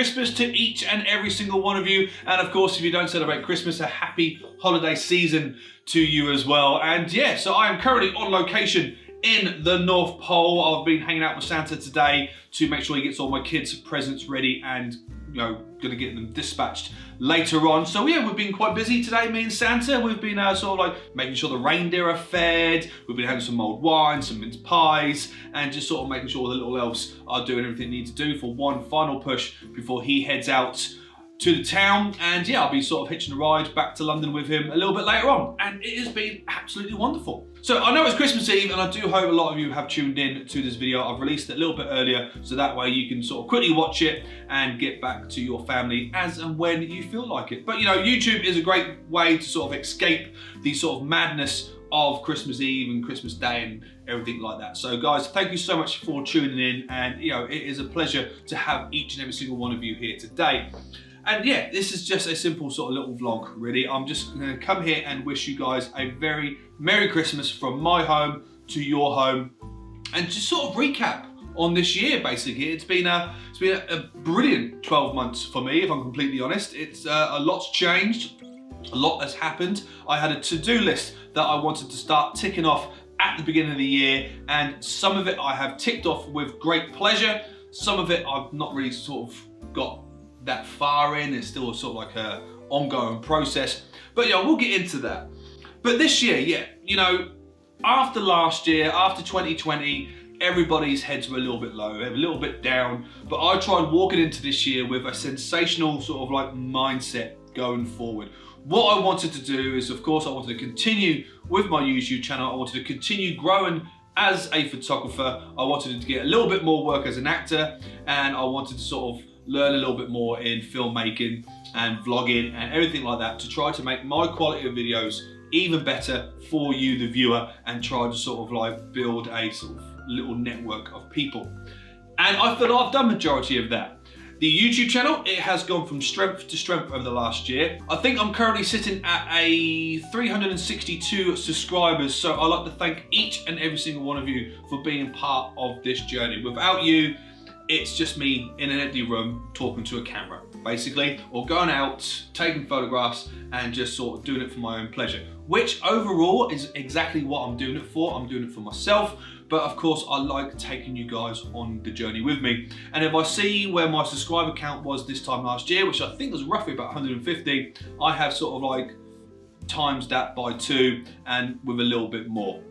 Christmas to each and every single one of you. And of course, if you don't celebrate Christmas, a happy holiday season to you as well. And yeah, so I am currently on location in the North Pole. I've been hanging out with Santa today to make sure he gets all my kids' presents ready and, you know, gonna get them dispatched later on. So yeah, we've been quite busy today, me and Santa. We've been sort of like making sure the reindeer are fed. We've been having some mulled wine, some mince pies, and just sort of making sure the little elves are doing everything they need to do for one final push before he heads out to the town. And yeah, I'll be sort of hitching a ride back to London with him a little bit later on. And it has been absolutely wonderful. So I know it's Christmas Eve, and I do hope a lot of you have tuned in to this video. I've released it a little bit earlier, so that way you can sort of quickly watch it and get back to your family as and when you feel like it. But you know, YouTube is a great way to sort of escape the sort of madness of Christmas Eve and Christmas Day and everything like that. So guys, thank you so much for tuning in, and you know, it is a pleasure to have each and every single one of you here today. And yeah, this is just a simple sort of little vlog, really. I'm just gonna come here and wish you guys a very Merry Christmas from my home to your home, and just sort of recap on this year, basically. It's been a brilliant 12 months for me, if I'm completely honest. It's a lot's changed, a lot has happened. I had a to-do list that I wanted to start ticking off at the beginning of the year, and some of it I have ticked off with great pleasure. Some of it I've not really sort of got that far in. It's still sort of like a ongoing process, but yeah, we'll get into that. But this year, yeah, you know, after last year, after 2020, everybody's heads were a little bit low, a little bit down, but I tried walking into this year with a sensational sort of like mindset going forward. What I wanted to do is, of course, I wanted to continue with my YouTube channel. I wanted to continue growing as a photographer. I wanted to get a little bit more work as an actor, and I wanted to sort of learn a little bit more in filmmaking and vlogging and everything like that, to try to make my quality of videos even better for you, the viewer, and try to sort of like build a sort of little network of people. And I feel I've done majority of that. The YouTube channel, it has gone from strength to strength over the last year. I think I'm currently sitting at a 362 subscribers, so I'd like to thank each and every single one of you for being part of this journey. Without you, it's just me in an empty room talking to a camera, basically, or going out, taking photographs, and just sort of doing it for my own pleasure, which overall is exactly what I'm doing it for. I'm doing it for myself, but of course I like taking you guys on the journey with me. And if I see where my subscriber count was this time last year, which I think was roughly about 150, I have sort of like times that by 2 and with a little bit more.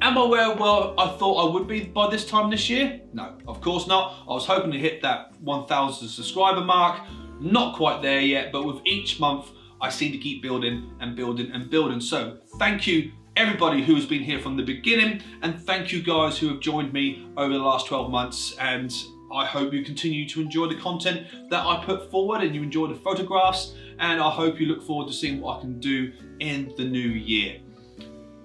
Am I where I thought I would be by this time this year? No, of course not. I was hoping to hit that 1,000 subscriber mark. Not quite there yet, but with each month, I seem to keep building and building and building. So thank you everybody who has been here from the beginning, and thank you guys who have joined me over the last 12 months. And I hope you continue to enjoy the content that I put forward, and you enjoy the photographs, and I hope you look forward to seeing what I can do in the new year.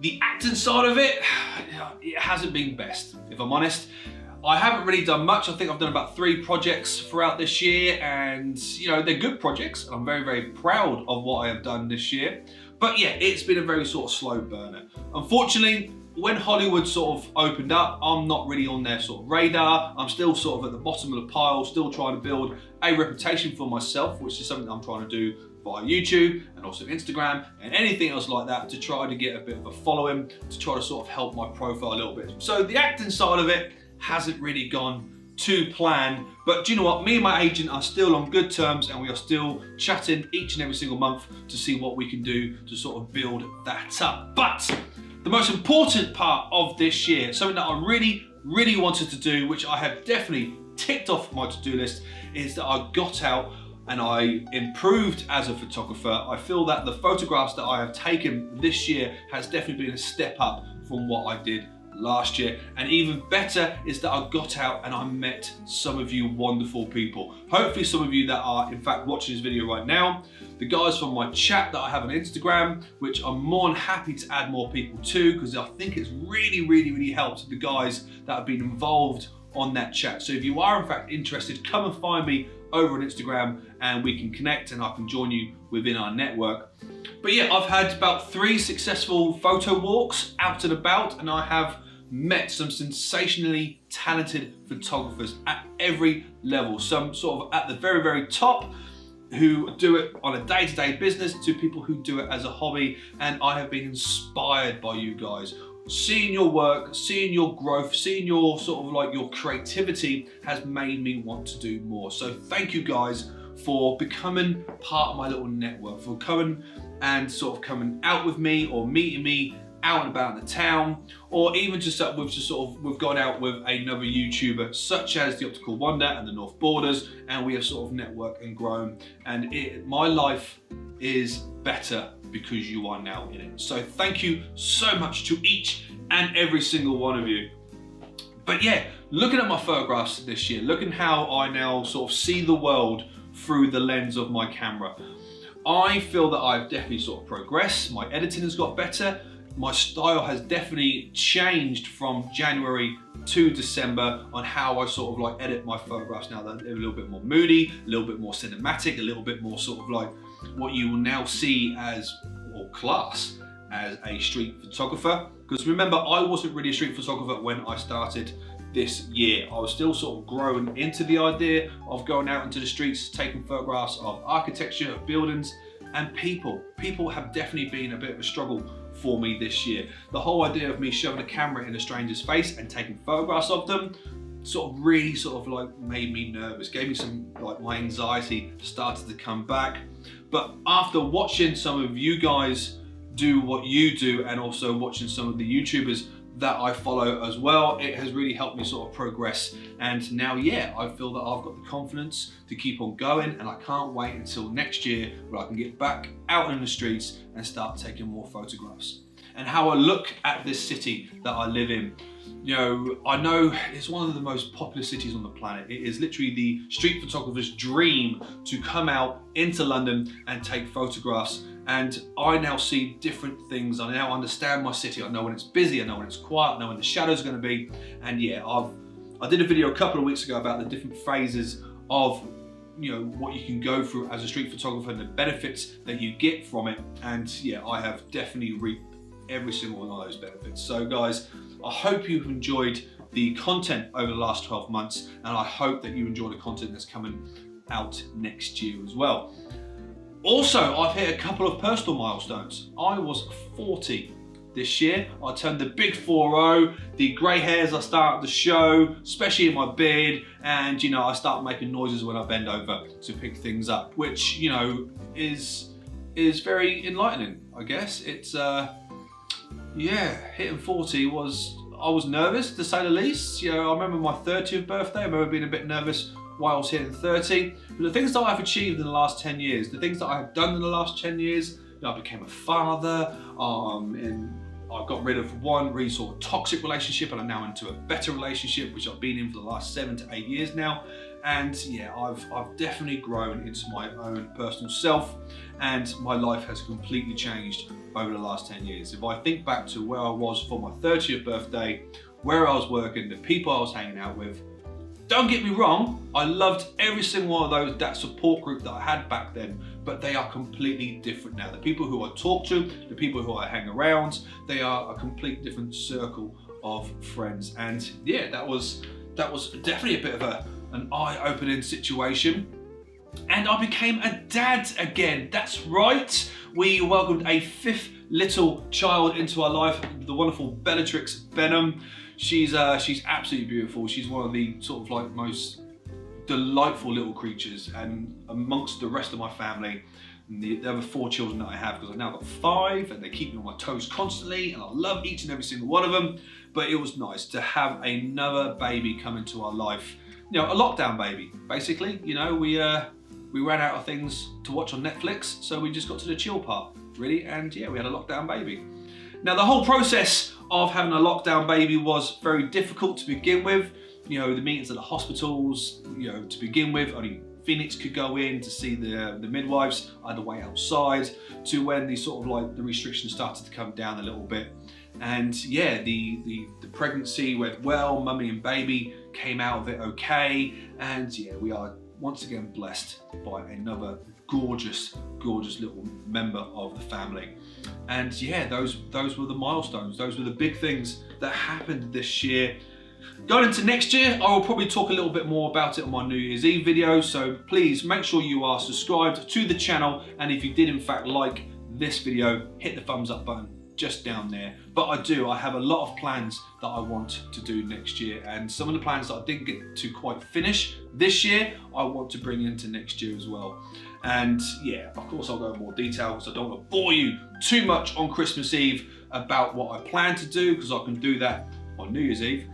The acting side of it hasn't been best, if I'm honest. I haven't really done much. I think I've done about 3 projects throughout this year, and you know, they're good projects, and I'm very, very proud of what I have done this year. But yeah, it's been a very sort of slow burner. Unfortunately, when Hollywood sort of opened up, I'm not really on their sort of radar. I'm still sort of at the bottom of the pile, still trying to build a reputation for myself, which is something I'm trying to do via YouTube and also Instagram and anything else like that, to try to get a bit of a following, to try to sort of help my profile a little bit. So the acting side of it hasn't really gone to plan, but do you know what? Me and my agent are still on good terms, and we are still chatting each and every single month to see what we can do to sort of build that up. But the most important part of this year, something that I really, really wanted to do, which I have definitely ticked off my to-do list, is that I got out and I improved as a photographer. I feel that the photographs that I have taken this year has definitely been a step up from what I did last year. And even better is that I got out and I met some of you wonderful people. Hopefully some of you that are in fact watching this video right now, the guys from my chat that I have on Instagram, which I'm more than happy to add more people to, because I think it's really, really, really helped the guys that have been involved on that chat. So if you are in fact interested, come and find me over on Instagram and we can connect and I can join you within our network. But yeah, I've had about 3 successful photo walks out and about, and I have met some sensationally talented photographers at every level. Some sort of at the very, very top, who do it on a day-to-day business, to people who do it as a hobby. And I have been inspired by you guys. Seeing your work, seeing your growth, seeing your sort of like your creativity has made me want to do more. So thank you guys for becoming part of my little network, for coming and sort of coming out with me or meeting me out and about in the town, or even just we've gone out with another YouTuber such as the Optical Wonder and the North Borders, and we have sort of networked and grown, and my life is better because you are now in it. So thank you so much to each and every single one of you. But yeah, looking at my photographs this year, looking how I now sort of see the world through the lens of my camera, I feel that I've definitely sort of progressed. My editing has got better. My style has definitely changed from January to December on how I sort of like edit my photographs now. They're a little bit more moody, a little bit more cinematic, a little bit more sort of like what you will now see as, or class as, a street photographer. Because remember, I wasn't really a street photographer when I started this year. I was still sort of growing into the idea of going out into the streets, taking photographs of architecture, of buildings, and people. People have definitely been a bit of a struggle for me this year. The whole idea of me shoving a camera in a stranger's face and taking photographs of them sort of really sort of like made me nervous, gave me some, like, my anxiety started to come back. But after watching some of you guys do what you do, and also watching some of the YouTubers that I follow as well, it has really helped me sort of progress. And now, yeah, I feel that I've got the confidence to keep on going, and I can't wait until next year where I can get back out in the streets and start taking more photographs. And how I look at this city that I live in, you know, I know it's one of the most popular cities on the planet. It is literally the street photographer's dream to come out into London and take photographs. And I now see different things. I now understand my city. I know when it's busy, I know when it's quiet, I know when the shadows are going to be. And yeah, I did a video a couple of weeks ago about the different phases of, you know, what you can go through as a street photographer and the benefits that you get from it. And yeah, I have definitely reaped every single one of those benefits. So guys, I hope you've enjoyed the content over the last 12 months, and I hope that you enjoy the content that's coming out next year as well. Also, I've hit a couple of personal milestones. I was 40 this year. I turned the big 40, the grey hairs I started to show, especially in my beard, and you know, I start making noises when I bend over to pick things up, which, you know, is very enlightening, I guess. It's yeah, hitting 40 I was nervous, to say the least. You know, I remember my 30th birthday, I remember being a bit nervous while I was hitting 30. But the things that I've achieved in the last 10 years, the things that I've done in the last 10 years, you know, I became a father, and I got rid of one really sort of toxic relationship, and I'm now into a better relationship, which I've been in for the last 7 to 8 years now. And yeah, I've definitely grown into my own personal self, and my life has completely changed over the last 10 years. If I think back to where I was for my 30th birthday, where I was working, the people I was hanging out with, don't get me wrong, I loved every single one of those, that support group that I had back then, but they are completely different now. The people who I talk to, the people who I hang around, they are a complete different circle of friends. And yeah, that was definitely a bit of an eye-opening situation. And I became a dad again. That's right. We welcomed a 5th little child into our life, the wonderful Bellatrix Benham. She's absolutely beautiful. She's one of the sort of like most delightful little creatures, and amongst the rest of my family, and the other 4 children that I have, because I've now got 5, and they keep me on my toes constantly, and I love each and every single one of them. But it was nice to have another baby come into our life. You know, a lockdown baby, basically. You know, we ran out of things to watch on Netflix, so we just got to the chill part, really. And yeah, we had a lockdown baby. Now, the whole process of having a lockdown baby was very difficult to begin with. You know, the meetings at the hospitals, you know, to begin with, only Phoenix could go in to see the midwives. I had to wait outside, to when the sort of like the restrictions started to come down a little bit. And yeah, the pregnancy went well, mummy and baby came out of it okay. And yeah, we are once again blessed by another gorgeous little member of the family. And yeah, those were the milestones. Those were the big things that happened this year. Going into next year, I will probably talk a little bit more about it on my New Year's Eve video. So please make sure you are subscribed to the channel. And if you did in fact like this video, hit the thumbs up button just down there. But I have a lot of plans that I want to do next year, and some of the plans that I didn't get to quite finish this year, I want to bring into next year as well. And yeah, of course I'll go into more detail because I don't want to bore you too much on Christmas Eve about what I plan to do, because I can do that on New Year's Eve.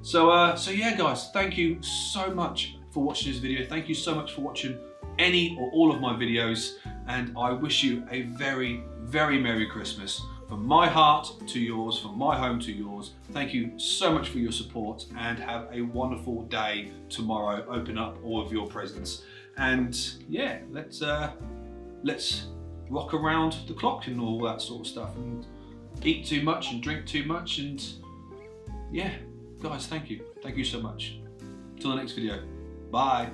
So yeah guys, thank you so much for watching this video. Thank you so much for watching any or all of my videos, and I wish you a very, very Merry Christmas. From my heart to yours, from my home to yours. Thank you so much for your support, and have a wonderful day tomorrow. Open up all of your presents, and yeah, let's rock around the clock and all that sort of stuff, and eat too much and drink too much, and yeah, guys, thank you so much. Till the next video, bye.